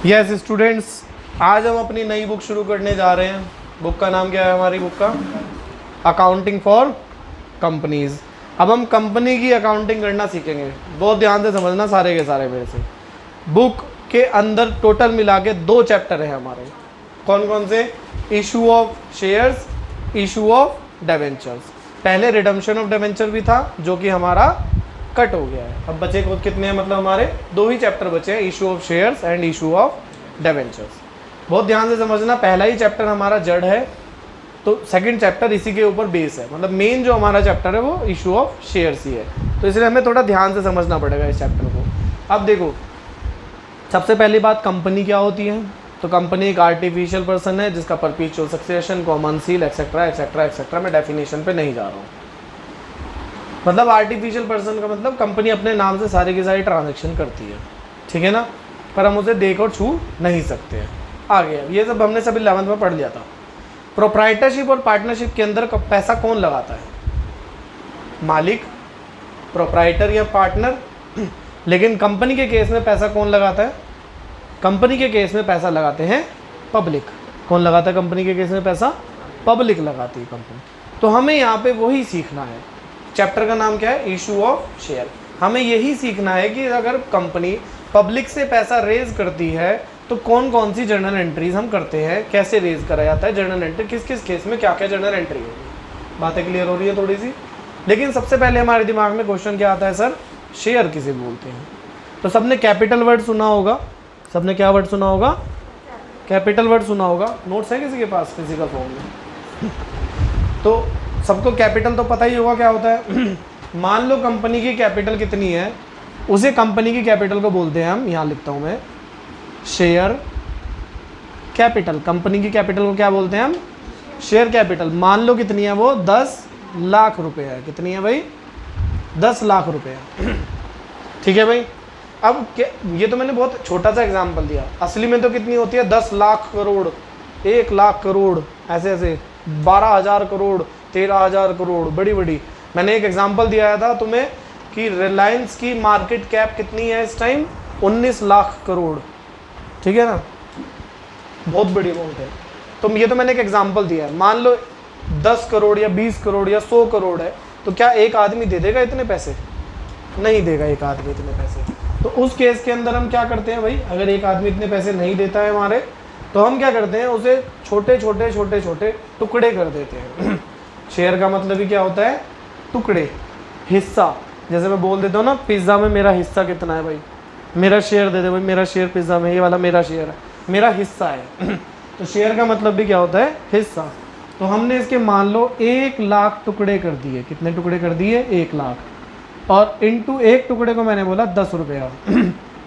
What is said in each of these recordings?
Yes students, आज हम अपनी नई बुक शुरू करने जा रहे हैं। बुक का नाम क्या है? हमारी बुक का अकाउंटिंग फॉर कंपनीज। अब हम कंपनी की अकाउंटिंग करना सीखेंगे। बहुत ध्यान से समझना सारे के सारे मेरे से। बुक के अंदर टोटल मिला के 2 चैप्टर हैं हमारे। कौन कौन से? Issue of shares, issue of debentures. पहले रिडम्पशन ऑफ डिबेंचर भी था जो कि हमारा कट हो गया है। अब बचे कितने हैं? मतलब हमारे 2 ही चैप्टर बचे हैं, issue of shares and issue of debentures. बहुत ध्यान से समझना, पहला ही चैप्टर हमारा जड़ है तो सेकंड चैप्टर इसी के ऊपर बेस है। मतलब मेन जो हमारा चैप्टर है वो इशू ऑफ शेयर्स ही है, तो इसलिए हमें थोड़ा ध्यान से समझना पड़ेगा इस चैप्टर को। अब देखो, सबसे पहली बात, कंपनी क्या होती है? तो कंपनी एक आर्टिफिशियल पर्सन है जिसका परपीचुअल succession, common seal, etcetera etcetera etcetera. मैं डेफिनेशन पे नहीं जा रहा हूँ। मतलब आर्टिफिशियल पर्सन का मतलब कंपनी अपने नाम से सारी की सारी ट्रांजैक्शन करती है, ठीक है ना, पर हम उसे देख और छू नहीं सकते हैं। आगे ये सब हमने सभी 11th में पढ़ लिया था। प्रोप्राइटरशिप और पार्टनरशिप के अंदर पैसा कौन लगाता है? मालिक, प्रोप्राइटर या पार्टनर। लेकिन कंपनी के केस में पैसा कौन लगाता है? कंपनी के केस में पैसा लगाते हैं पब्लिक। कौन लगाता है कंपनी के केस में पैसा? पब्लिक लगाती है कंपनी। तो हमें यहाँ पे वही सीखना है। चैप्टर का नाम क्या है? Issue of share. हमें यही सीखना है कि अगर कंपनी पब्लिक से पैसा रेज करती है तो कौन कौन सी जर्नल एंट्रीज हम करते हैं, कैसे रेज करा जाता है, जर्नल एंट्री किस किस केस में क्या क्या जर्नल एंट्री होगी। बातें क्लियर हो रही है थोड़ी सी? लेकिन सबसे पहले हमारे दिमाग में क्वेश्चन क्या आता है? सर, शेयर किसे बोलते हैं? तो सबने कैपिटल वर्ड सुना होगा। सबने क्या वर्ड सुना होगा? कैपिटल वर्ड सुना होगा। नोट्स है किसी के पास फिजिकल फॉर्म में? तो सबको कैपिटल तो पता ही होगा क्या होता है। मान लो कंपनी की कैपिटल कितनी है, उसे कंपनी की कैपिटल को बोलते हैं हम, यहाँ लिखता हूँ मैं, शेयर कैपिटल। कंपनी की कैपिटल को क्या बोलते हैं हम? Share capital. मान लो कितनी है वो? 10 लाख रुपए है। कितनी है भाई? 10 लाख रुपए है। ठीक है भाई। अब ये तो मैंने बहुत छोटा सा एग्जाम्पल दिया, असली में तो कितनी होती है? 10 लाख करोड़, 1 लाख करोड़, ऐसे ऐसे 12,000 करोड़, 13,000 करोड़, बड़ी बड़ी। मैंने एक एग्जांपल दिया था तुम्हें कि रिलायंस की मार्केट कैप कितनी है इस टाइम? 19 लाख करोड़। ठीक है ना, बहुत बड़ी अमाउंट है। तो ये तो मैंने एक एग्जांपल दिया है। मान लो 10 करोड़ या 20 करोड़ या 100 करोड़ है, तो क्या एक आदमी दे देगा इतने पैसे? नहीं देगा एक आदमी इतने पैसे। तो उस केस के अंदर हम क्या करते हैं भाई? अगर एक आदमी इतने पैसे नहीं देता है हमारे, तो हम क्या करते हैं? उसे छोटे छोटे छोटे छोटे टुकड़े कर देते हैं। शेयर का मतलब ही क्या होता है? टुकड़े, हिस्सा। जैसे मैं बोल देता हूँ ना, पिज्ज़ा में मेरा हिस्सा कितना है भाई? मेरा शेयर दे दे भाई, मेरा शेयर पिज्ज़ा में, ये वाला मेरा शेयर है, मेरा हिस्सा है। तो शेयर का मतलब भी क्या होता है? हिस्सा। तो हमने इसके मान लो 1 लाख टुकड़े कर दिए। कितने टुकड़े कर दिए? 1 लाख। और इनटू एक टुकड़े को मैंने बोला 10 रुपया।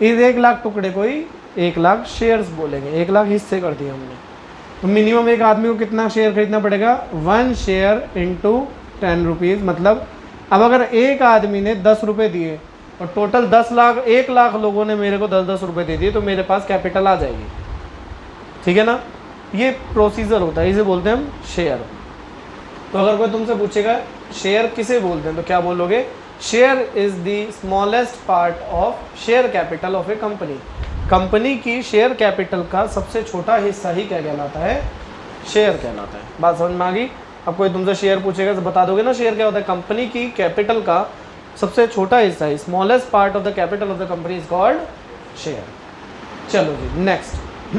इस 1 लाख टुकड़े को ही 1 लाख शेयर्स बोलेंगे। 1 लाख हिस्से कर दिए हमने। तो मिनिमम एक आदमी को कितना शेयर खरीदना पड़ेगा? 1 शेयर इंटू 10 रुपीज़। मतलब अब अगर एक आदमी ने 10 रुपये दिए और टोटल 10 लाख, 1 लाख लोगों ने मेरे को 10-10 रुपये दे दिए, तो मेरे पास कैपिटल आ जाएगी। ठीक है ना, ये प्रोसीजर होता है, इसे बोलते हैं हम शेयर। तो अगर कोई तुमसे पूछेगा शेयर किसे बोलते हैं, तो क्या बोलोगे? Share is the smallest part of share capital of A company. Company की शेयर कैपिटल का सबसे छोटा हिस्सा ही क्या कहलाता है? शेयर कहलाता है। बात समझ में आ गई? अब कोई तुमसे शेयर पूछेगा तो बता दोगे ना शेयर क्या होता है? कंपनी की कैपिटल का सबसे छोटा हिस्सा है, smallest part of the capital of the company is called share. चलो जी, नेक्स्ट।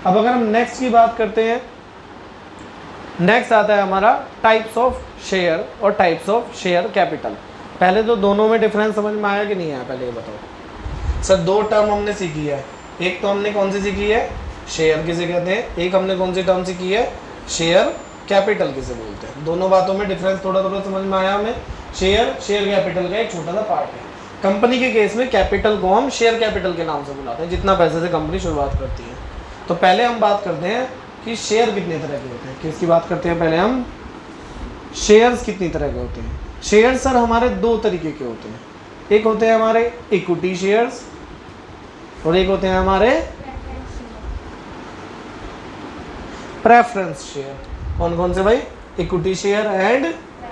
अब अगर हम नेक्स्ट की बात करते हैं, नेक्स्ट आता है हमारा टाइप्स ऑफ शेयर और टाइप्स ऑफ शेयर कैपिटल। पहले तो दोनों में डिफरेंस समझ में आया कि नहीं आया? पहले ये बताओ सर। 2 टर्म हमने सीखी है। एक तो हमने कौन सी सीखी है? शेयर किसे कहते हैं। एक हमने कौन सी टर्म सीखी है? शेयर कैपिटल किसे बोलते हैं। दोनों बातों में डिफरेंस थोड़ा थोड़ा समझ में आया हमें। शेयर कैपिटल का एक छोटा सा पार्ट है। कंपनी के केस में कैपिटल को हम शेयर कैपिटल के नाम से बुलाते हैं, जितना पैसे से कंपनी शुरुआत करती है। तो पहले हम बात करते हैं कि शेयर कितने तरह के होते हैं। किसकी बात करते हैं पहले हम? शेयर्स कितनी तरह के होते हैं। शेयर सर हमारे 2 तरीके के होते हैं। एक होते हैं हमारे इक्विटी शेयर्स और एक होते हैं हमारे प्रेफरेंस शेयर। कौन कौन से भाई? Equity share and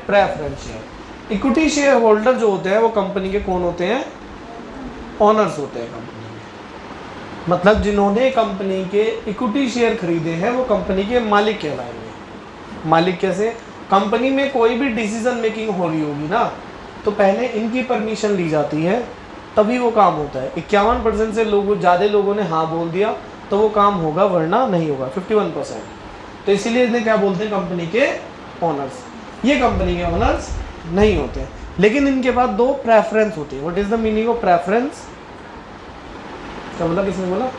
preference share. Equity share holder जो होते हैं वो कंपनी के कौन होते हैं? ओनर्स होते हैं कंपनी मतलब जिन्होंने कंपनी के इक्विटी शेयर खरीदे हैं वो कंपनी के मालिक कहलाएंगे। मालिक कैसे? कंपनी में कोई भी डिसीजन मेकिंग हो रही होगी ना, तो पहले इनकी परमिशन ली जाती है, तभी वो काम होता है। 51% से लोगों ज़्यादा लोगों ने हाँ बोल दिया तो वो काम होगा, वरना नहीं होगा 51%। तो इसीलिए इन्हें क्या बोलते हैं? कंपनी के ओनर्स। ये कंपनी के ओनर्स नहीं होते, लेकिन इनके पास दो प्रेफरेंस होती है। What is the meaning of preference? क्या मतलब? किसने बोला?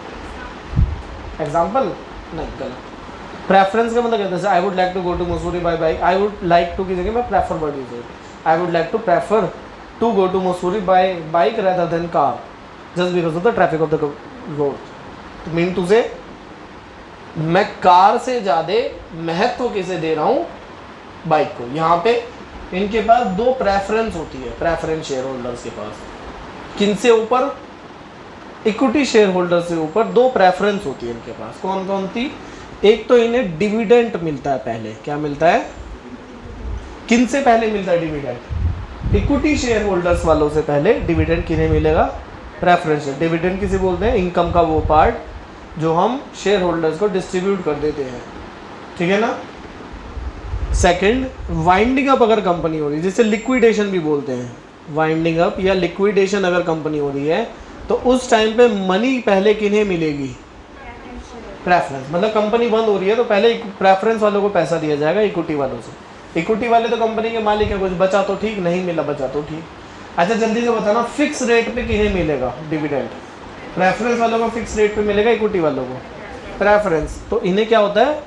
एग्जाम्पल? नहीं, गलत। प्रेफरेंस का मतलब कहते हैं I would like to go to Mussoorie by bike. I would like to की जगह मैं प्रेफर वर्ड यूज करता। I would like to prefer to go to Mussoorie by bike rather than car just because of the traffic of the road. Mean to say मैं car से ज़्यादा महत्व किसे दे रहा हूँ? बाइक को। यहाँ पे इनके पास दो प्रेफरेंस होती है, प्रेफरेंस शेयर होल्डर्स के पास। किन से ऊपर? इक्विटी शेयर होल्डर से ऊपर दो प्रेफरेंस होती है इनके पास। कौन कौन सी? एक तो इन्हें डिविडेंड मिलता है पहले। क्या मिलता है? किन से पहले मिलता है डिविडेंड? इक्विटी शेयर होल्डर्स वालों से पहले डिविडेंड किन्हें मिलेगा? प्रेफरेंस। डिविडेंड किसे बोलते हैं? इनकम का वो पार्ट जो हम शेयर होल्डर्स को डिस्ट्रीब्यूट कर देते हैं, ठीक है ना। सेकंड, वाइंडिंग अप अगर कंपनी हो रही है, जिसे लिक्विडेशन भी बोलते हैं, वाइंडिंग अप या लिक्विडेशन अगर कंपनी हो रही है, तो उस टाइम पे मनी पहले किन्हें मिलेगी? प्रेफरेंस। मतलब कंपनी बंद हो रही है तो पहले प्रेफरेंस वालों को पैसा दिया जाएगा, इक्विटी वालों से। इक्विटी वाले तो कंपनी के मालिक है, कुछ बचा तो ठीक, नहीं मिला बचा तो ठीक। अच्छा जल्दी से बताना, फिक्स रेट पे किन्हें मिलेगा डिविडेंड? प्रेफरेंस वालों को फिक्स रेट पे मिलेगा, इक्विटी वालों को प्रेफरेंस। तो इन्हें क्या होता है?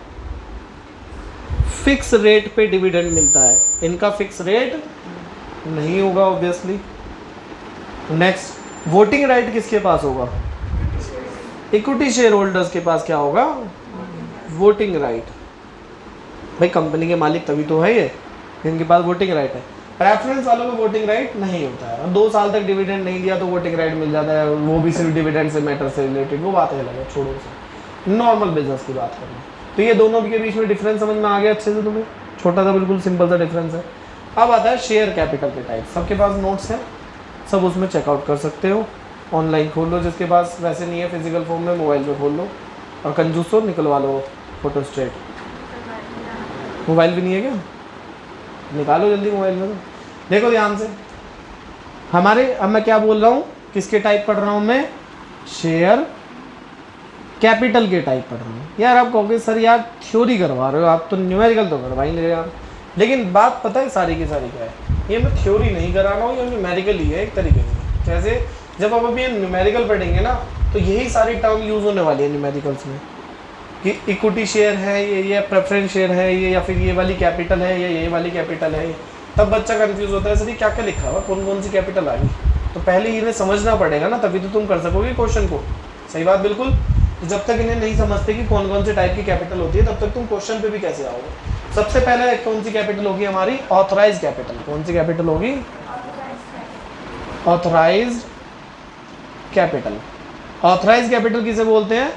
फिक्स रेट पे डिविडेंड मिलता है। इनका फिक्स रेट नहीं होगा ऑब्वियसली। नेक्स्ट, वोटिंग राइट किसके पास होगा? इक्विटी शेयर होल्डर्स के पास क्या होगा? Voting right. भाई कंपनी के मालिक तभी तो है ये, इनके पास वोटिंग राइट है। प्रेफरेंस वालों को वोटिंग राइट नहीं होता है। 2 साल तक डिविडेंड नहीं दिया तो वोटिंग राइट मिल जाता है, वो भी सिर्फ डिविडेंड से मैटर से रिलेटेड, वो बात अलग है, छोड़ो उसे। नॉर्मल बिजनेस की बात करना। तो ये दोनों के बीच में डिफरेंस समझ में आ गया अच्छे से तुम्हें? छोटा सा बिल्कुल सिंपल सा डिफरेंस है। अब आता है शेयर कैपिटल के टाइप। सबके पास नोट्स है, सब उसमें चेकआउट कर सकते हो। ऑनलाइन खोल लो, जिसके पास वैसे नहीं है फिजिकल फॉर्म में, मोबाइल पे खोल लो और कंजूसो निकलवा लो फोटो स्टेट। मोबाइल भी नहीं है क्या? निकालो जल्दी मोबाइल में। तो देखो ध्यान से हमारे, अब मैं क्या बोल रहा हूँ, किसके टाइप पढ़ रहा हूँ मैं? शेयर कैपिटल के टाइप पढ़ रहा हूँ। यार आप कहोगे सर यार थ्योरी करवा रहे हो आप, तो न्यूमेरिकल तो करवा ही नहीं रहे यार। लेकिन बात पता है सारी की सारी क्या है? ये मैं थ्योरी नहीं करा रहा हूँ, ये न्यूमेरिकल ही है एक तरीके से। जैसे जब आप अभी न्यूमेरिकल पढ़ेंगे ना, तो यही सारी टर्म यूज़ होने वाली है न्यूमेरिकल्स में, कि इक्विटी शेयर है ये प्रेफरेंस शेयर है ये, या फिर ये वाली कैपिटल है ये वाली कैपिटल है। तब बच्चा कंफ्यूज होता है सर ये क्या क्या लिखा हुआ, कौन कौन सी कैपिटल आ गई। तो पहले इन्हें समझना पड़ेगा ना, तभी तो तुम कर सकोगे क्वेश्चन को। सही बात बिल्कुल। तो जब तक इन्हें नहीं समझते कि कौन कौन से टाइप की कैपिटल होती है, तब तक तुम क्वेश्चन पे भी कैसे आओगे। सबसे पहले कौन सी कैपिटल होगी हमारी? Authorised capital. कौन सी कैपिटल होगी? Authorised capital. ऑथराइज्ड कैपिटल किसे बोलते हैं?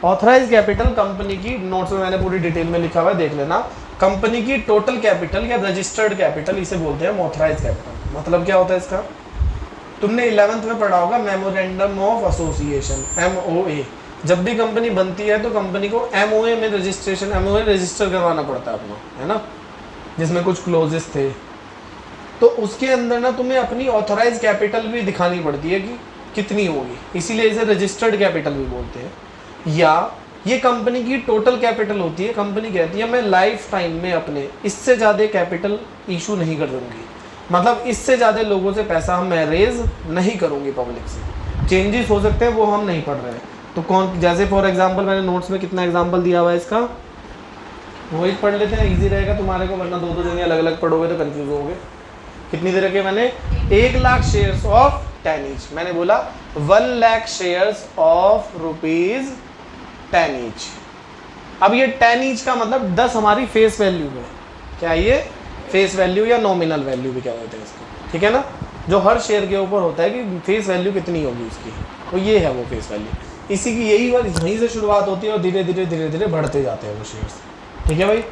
ऑथराइज्ड कैपिटल कंपनी की, नोट्स में मैंने पूरी डिटेल में लिखा हुआ है, देख लेना। कंपनी की टोटल कैपिटल या रजिस्टर्ड कैपिटल, इसे बोलते हैं ऑथराइज्ड कैपिटल। मतलब क्या होता है इसका? तुमने 11th में पढ़ा होगा मेमोरेंडम ऑफ एसोसिएशन, MOA। जब भी कंपनी बनती है तो कंपनी को MOA में रजिस्ट्रेशन, MOA रजिस्टर करवाना पड़ता है अपना, है ना, जिसमें कुछ क्लोजेस थे। तो उसके अंदर ना तुम्हें अपनी ऑथराइज्ड कैपिटल भी दिखानी पड़ती है कि कितनी होगी, इसीलिए इसे रजिस्टर्ड कैपिटल भी बोलते हैं। या ये कंपनी की टोटल कैपिटल होती है। कंपनी कहती है मैं लाइफ टाइम में अपने इससे ज़्यादा कैपिटल इशू नहीं कर दूँगी, मतलब इससे ज़्यादा लोगों से पैसा मैं रेज नहीं करूँगी पब्लिक से। चेंजेस हो सकते हैं, वो हम नहीं पढ़ रहे हैं। तो कौन, जैसे फॉर एग्जांपल मैंने नोट्स में कितना एग्जांपल दिया हुआ है इसका, वो एक पढ़ लेते हैं, इजी रहेगा तुम्हारे को, वरना 2-2 जगह अलग अलग पढ़ोगे तो कंफ्यूज होगे। कितनी देर के मैंने 1 लाख शेयर्स ऑफ 10 ईच, मैंने बोला 1 लाख शेयर्स ऑफ ₹10 ईच। अब ये 10 ईच का मतलब 10 हमारी फेस वैल्यू है। क्या ये फेस वैल्यू या नॉमिनल वैल्यू भी क्या कहते हैं इसको, ठीक है ना, जो हर शेयर के ऊपर होता है कि फेस वैल्यू कितनी होगी उसकी, तो ये है वो फेस वैल्यू। इसी की यही बात यहीं से शुरुआत होती है और धीरे धीरे धीरे धीरे बढ़ते जाते हैं वो शेयर्स, ठीक है भाई।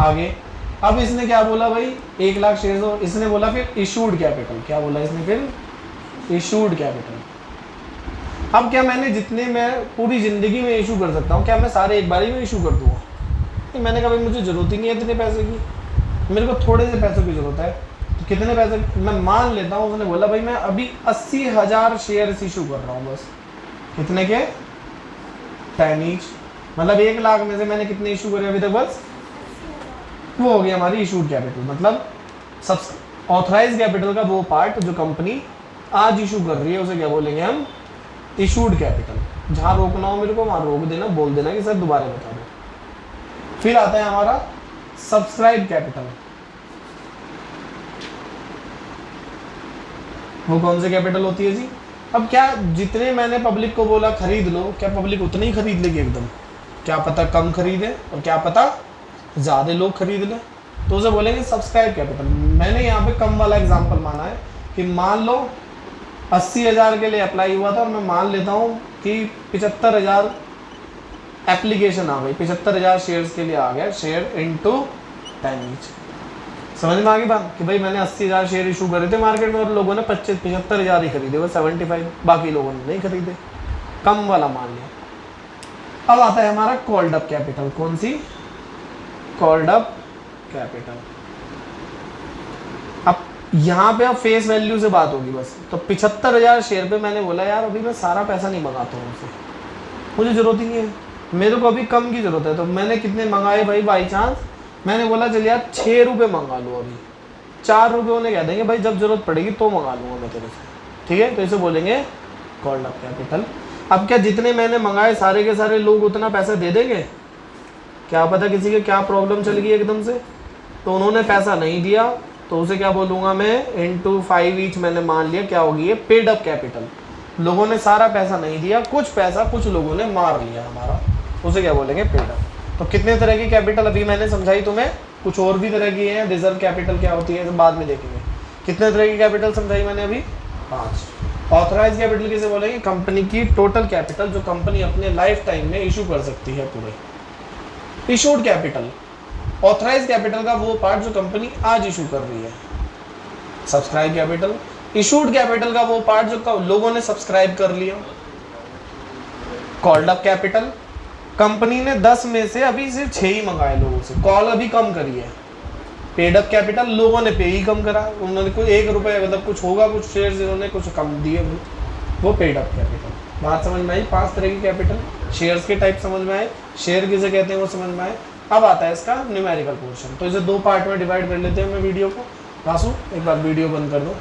आगे अब इसने क्या बोला भाई, 1 लाख शेयर्स, और इसने बोला फिर इशूड कैपिटल। क्या बोला इसने फिर? Issued capital. अब क्या मैंने जितने मैं पूरी ज़िंदगी में इशू कर सकता हूँ, क्या मैं सारे एक बारी में इशू कर दूँगा? नहीं, मैंने कहा भाई मुझे ज़रूरत ही नहीं है इतने पैसे की, मेरे को थोड़े से पैसों की ज़रूरत है। तो कितने पैसे मैं मान लेता हूँ, उसने बोला भाई मैं अभी 80,000 शेयर्स इशू कर रहा हूँ बस। कितने के? 10 ईच, मतलब 1 लाख में से मैंने कितने इशू करे अभी तक? बस वो हो गई हमारी इशूड कैपिटल। मतलब सब ऑथराइज कैपिटल का वो पार्ट जो कंपनी आज इशू कर रही है उसे क्या बोलेंगे हम? Issued capital. जहाँ रोकना हो मेरे को वहाँ रोक देना, बोल देना कि सर दोबारा बता दो। फिर आता है हमारा सब्सक्राइब कैपिटल। वो कौन सी कैपिटल होती है जी? अब क्या जितने मैंने पब्लिक को बोला खरीद लो, क्या पब्लिक उतने ही खरीद लेगी एकदम? क्या पता कम खरीदे और क्या पता ज़्यादा लोग खरीद लें, तो उसे बोलेंगे सब्सक्राइब कैपिटल। मैंने यहाँ पे कम वाला एग्जांपल माना है कि मान लो 80,000 के लिए अप्लाई हुआ था और मैं मान लेता हूँ कि 75,000 एप्लीकेशन आ गई, 75,000 शेयर्स के लिए आ गया, शेयर इनटू 10 ईच। समझ में आ गई बात कि भाई मैंने 80,000 शेयर इशू करे थे मार्केट में और लोगों ने 75,000 ही खरीदे, वो 75, बाकी लोगों ने नहीं खरीदे, कम वाला मान लिया। अब आता है हमारा कॉल्ड अप कैपिटल। कौन सी? Called up capital. अब यहाँ पे अब फेस वैल्यू से बात होगी बस। तो 75,000 शेयर पे मैंने बोला यार अभी मैं सारा पैसा नहीं मंगाता हूँ उसे, मुझे ज़रूरत ही नहीं है, मेरे को अभी कम की ज़रूरत है। तो मैंने कितने मंगाए भाई? बाई चांस मैंने बोला चल यार 6 रुपये मंगा लो, अभी 4 रुपये उन्हें कह देंगे भाई जब ज़रूरत पड़ेगी तो मंगा लूँगा मैं तेरे से, ठीक है? तो इसे बोलेंगे कॉल्ड अप कैपिटल। अब क्या जितने मैंने मंगाए सारे के सारे लोग उतना पैसा दे देंगे? क्या पता किसी के क्या प्रॉब्लम चल गई एकदम से, तो उन्होंने पैसा नहीं दिया, तो उसे क्या बोलूँगा मैं? इनटू 5 ईच मैंने मान लिया, क्या होगी ये? Paid up capital. लोगों ने सारा पैसा नहीं दिया, कुछ पैसा कुछ लोगों ने मार लिया हमारा, उसे क्या बोलेंगे? Paid up. तो कितने तरह की कैपिटल अभी मैंने समझाई तुम्हें? कुछ और भी तरह की है, रिजर्व कैपिटल क्या होती है तो बाद में देखेंगे। कितने तरह की कैपिटल समझाई मैंने अभी? 5। ऑथराइज कैपिटल किसे बोलेंगे? कंपनी की टोटल कैपिटल जो कंपनी अपने लाइफ टाइम में इशू कर सकती है पूरे। Issued capital. ऑथराइज कैपिटल का वो पार्ट जो कंपनी आज इशू कर रही है। Subscribe capital. इशूड कैपिटल का वो पार्ट जो लोगों ने सब्सक्राइब कर लिया। Called up capital. कंपनी ने 10 में से अभी सिर्फ 6 ही मंगाए लोगों से, कॉल अभी कम करी है। Paid up capital. लोगों ने पे ही कम करा, उन्होंने कोई 1 रुपये मतलब कुछ होगा, कुछ शेयर्स इन्होंने कुछ कम दिए, वो पेड अप कैपिटल। बात समझ में आई? 5 तरह की कैपिटल। शेयर्स के टाइप समझ में आए, शेयर किसे कहते हैं वो समझ में आए। अब आता है इसका न्यूमेरिकल पोर्शन। तो इसे 2 पार्ट में डिवाइड कर लेते हैं मैं वीडियो को। वासु एक बार वीडियो बंद कर दो।